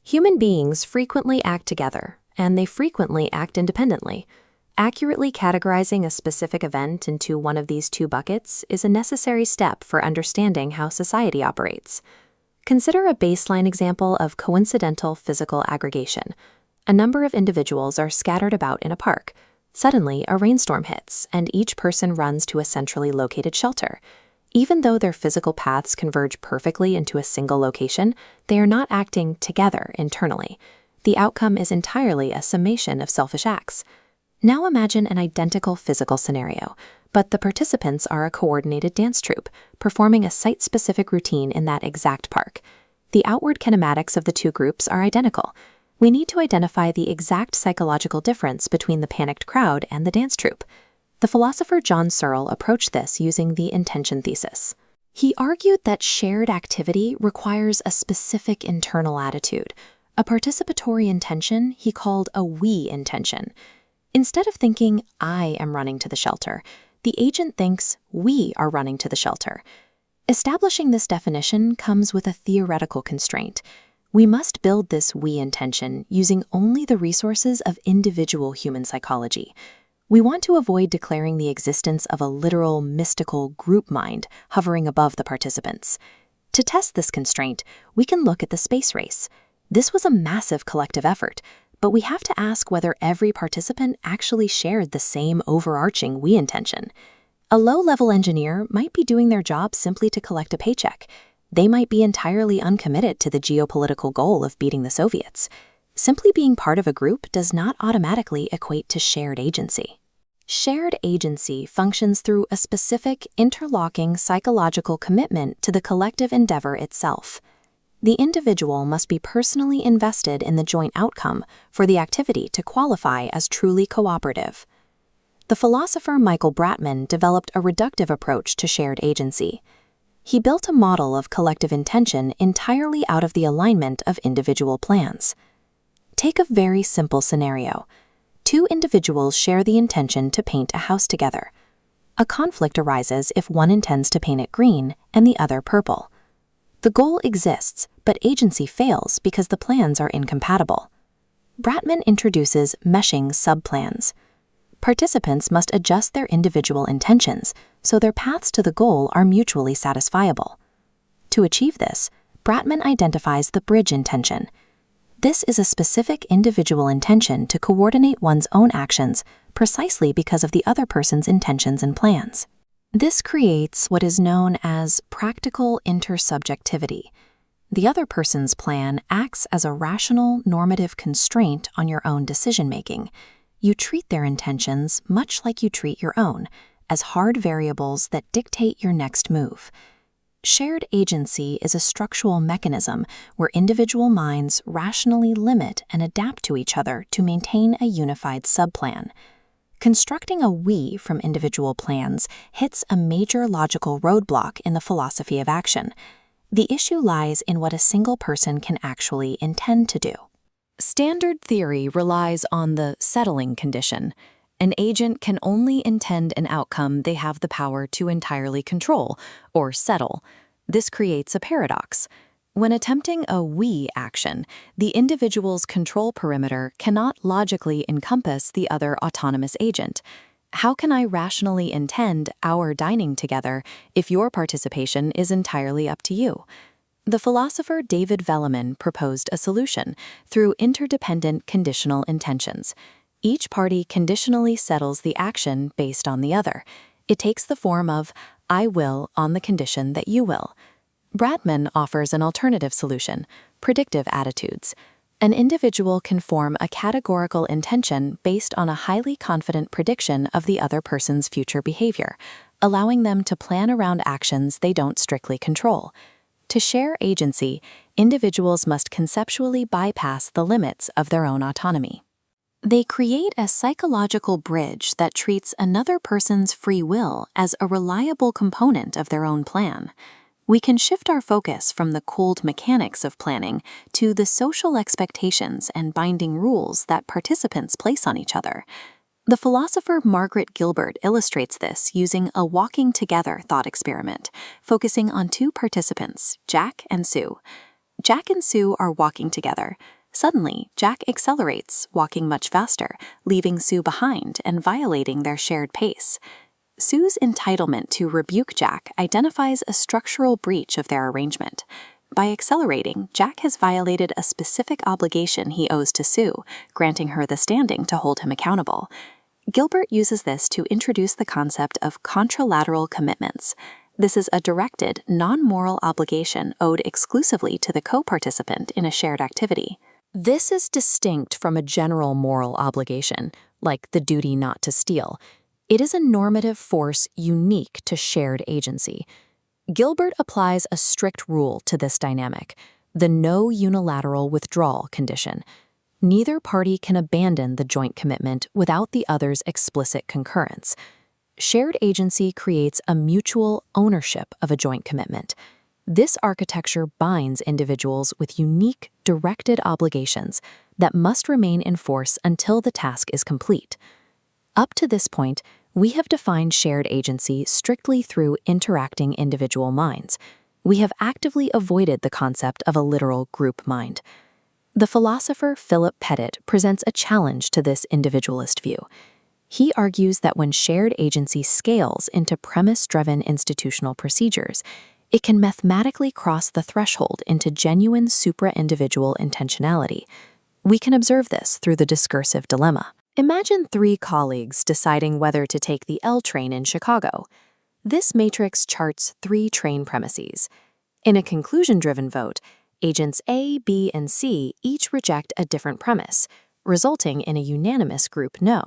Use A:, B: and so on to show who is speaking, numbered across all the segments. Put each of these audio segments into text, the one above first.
A: Human beings frequently act together, and they frequently act independently. Accurately categorizing a specific event into one of these two buckets is a necessary step for understanding how society operates. Consider a baseline example of coincidental physical aggregation. A number of individuals are scattered about in a park. Suddenly, a rainstorm hits, and each person runs to a centrally located shelter. Even though their physical paths converge perfectly into a single location, they are not acting together internally. The outcome is entirely a summation of selfish acts. Now imagine an identical physical scenario, but the participants are a coordinated dance troupe, performing a site-specific routine in that exact park. The outward kinematics of the two groups are identical. We need to identify the exact psychological difference between the panicked crowd and the dance troupe. The philosopher John Searle approached this using the intention thesis. He argued that shared activity requires a specific internal attitude. A participatory intention he called a we intention. Instead of thinking, I am running to the shelter, the agent thinks, we are running to the shelter. Establishing this definition comes with a theoretical constraint. We must build this we intention using only the resources of individual human psychology. We want to avoid declaring the existence of a literal, mystical group mind hovering above the participants. To test this constraint, we can look at the space race. This was a massive collective effort, but we have to ask whether every participant actually shared the same overarching we intention. A low-level engineer might be doing their job simply to collect a paycheck. They might be entirely uncommitted to the geopolitical goal of beating the Soviets. Simply being part of a group does not automatically equate to shared agency. Shared agency functions through a specific, interlocking psychological commitment to the collective endeavor itself. The individual must be personally invested in the joint outcome for the activity to qualify as truly cooperative. The philosopher Michael Bratman developed a reductive approach to shared agency. He built a model of collective intention entirely out of the alignment of individual plans. Take a very simple scenario. Two individuals share the intention to paint a house together. A conflict arises if one intends to paint it green and the other purple. The goal exists, but agency fails because the plans are incompatible. Bratman introduces meshing subplans. Participants must adjust their individual intentions so their paths to the goal are mutually satisfiable. To achieve this, Bratman identifies the bridge intention. This is a specific individual intention to coordinate one's own actions precisely because of the other person's intentions and plans. This creates what is known as practical intersubjectivity. The other person's plan acts as a rational, normative constraint on your own decision-making. You treat their intentions much like you treat your own, as hard variables that dictate your next move. Shared agency is a structural mechanism where individual minds rationally limit and adapt to each other to maintain a unified subplan. Constructing a we from individual plans hits a major logical roadblock in the philosophy of action. The issue lies in what a single person can actually intend to do. Standard theory relies on the settling condition. An agent can only intend an outcome they have the power to entirely control, or settle. This creates a paradox. When attempting a we action, the individual's control perimeter cannot logically encompass the other autonomous agent. How can I rationally intend our dining together if your participation is entirely up to you? The philosopher David Velleman proposed a solution through interdependent conditional intentions. Each party conditionally settles the action based on the other. It takes the form of, I will on the condition that you will. Bratman offers an alternative solution, predictive attitudes. An individual can form a categorical intention based on a highly confident prediction of the other person's future behavior, allowing them to plan around actions they don't strictly control. To share agency, individuals must conceptually bypass the limits of their own autonomy. They create a psychological bridge that treats another person's free will as a reliable component of their own plan. We can shift our focus from the cold mechanics of planning to the social expectations and binding rules that participants place on each other. The philosopher Margaret Gilbert illustrates this using a walking together thought experiment, focusing on two participants, Jack and Sue. Jack and Sue are walking together. Suddenly, Jack accelerates, walking much faster, leaving Sue behind and violating their shared pace. Sue's entitlement to rebuke Jack identifies a structural breach of their arrangement. By accelerating, Jack has violated a specific obligation he owes to Sue, granting her the standing to hold him accountable. Gilbert uses this to introduce the concept of contralateral commitments. This is a directed, non-moral obligation owed exclusively to the co-participant in a shared activity. This is distinct from a general moral obligation, like the duty not to steal. It is a normative force unique to shared agency. Gilbert applies a strict rule to this dynamic, the no unilateral withdrawal condition. Neither party can abandon the joint commitment without the other's explicit concurrence. Shared agency creates a mutual ownership of a joint commitment. This architecture binds individuals with unique, directed obligations that must remain in force until the task is complete. Up to this point, we have defined shared agency strictly through interacting individual minds. We have actively avoided the concept of a literal group mind. The philosopher Philip Pettit presents a challenge to this individualist view. He argues that when shared agency scales into premise-driven institutional procedures, it can mathematically cross the threshold into genuine supra-individual intentionality. We can observe this through the discursive dilemma. Imagine 3 colleagues deciding whether to take the L train in Chicago. This matrix charts 3 train premises. In a conclusion-driven vote, agents A, B, and C each reject a different premise, resulting in a unanimous group no.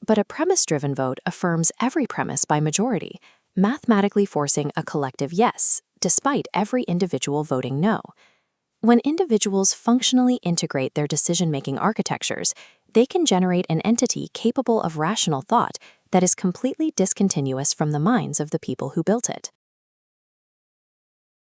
A: But a premise-driven vote affirms every premise by majority, mathematically forcing a collective yes, despite every individual voting no. When individuals functionally integrate their decision-making architectures, they can generate an entity capable of rational thought that is completely discontinuous from the minds of the people who built it.